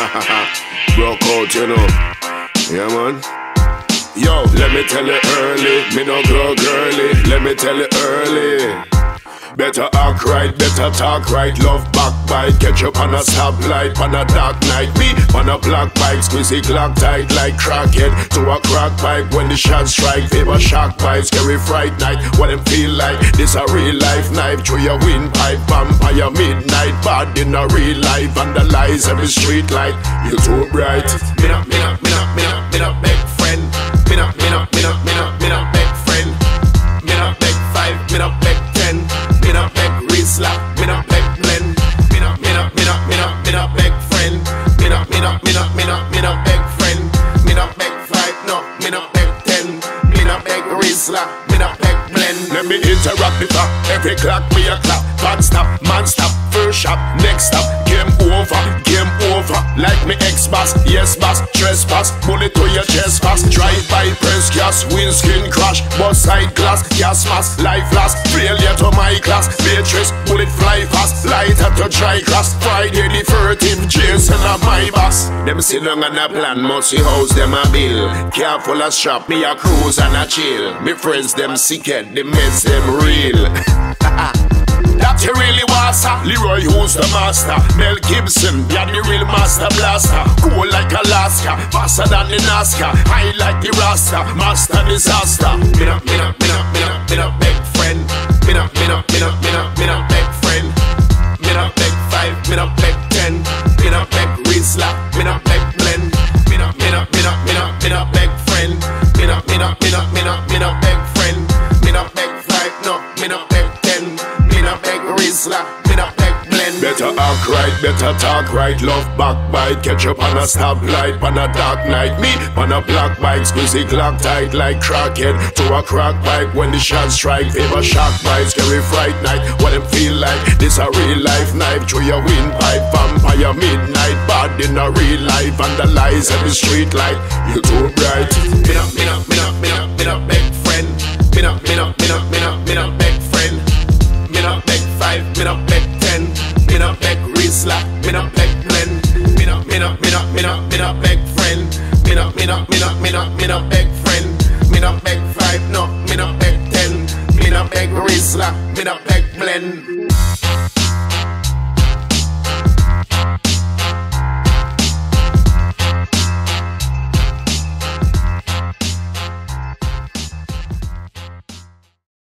Broke out, you know. Yeah, man. Yo, let me tell you early, me no go girly. Let me tell you early. Better act right, better talk right. Love backbite, catch up on a stoplight, on a dark night. Me on a black bike, squeezy clock tight like crackhead to a crack pipe. When the shots strike, favor shock pipe, scary fright night. What them feel like? This a real life knife through your windpipe. Vampire midnight, bad in a real life. Vandalize every street light. You too bright. Me not beg friend. Me not beg friend. Me not beg five. Me not beg 10. Me not beg Rizla, me not beg blend. Me not beg friend. Me not beg friend. Me not beg five, no, me not beg 10. Me not beg Rizla, me not beg blend. Let me interrupt before every clock me a clap. Bad stop, man stop, first shot, next stop. Game over, game over. Like me ex-boss, yes boss, trespass. Bullet to your chest fast. Drive-by, press gas, windscreen crash. Bus side glass, gas mask, life lost. Failure to my class, Beatrice, bullet fly fast. Light up to dry grass. Friday the 13th, Jason of my boss. Them sit down on a plan, must see house them a bill. Careful a strap, me a cruise and a chill. Me friends them sickhead, the meds them real. That you really was, Leroy who's the master. Mel Gibson, yeah the real master blaster. Cool like Alaska, faster than the NASCAR. High like the Rasta, master disaster. Me not beg friend. Me not beg friend. Me not beg five, me not beg 10. Me not beg Rizla, me not beg blend. Me not beg friend. Me not beg friend. Me not beg five, no, me not beg 10. Me not beg Rizla, me not beg blend. Better act right, better talk right. Love backbite, catch up on a stoplight, on a dark night. Me on a black bike, squeezy clock tight like crackhead to a crack pipe. When the shots strike, favor shock bite, scary fright night. What them feel like? This a real life knife through your windpipe. Vampire midnight, bad in a real life. Vandalize every street light. You too bright. Me not beg friend. Me not beg friend. Me not beg five. Me not beg 10. Me not beg Rizla. Me not beg blend. Me not beg friend. Me not beg friend. Me not beg five. No, me not beg 10. Me not beg Rizla. Me not beg blend.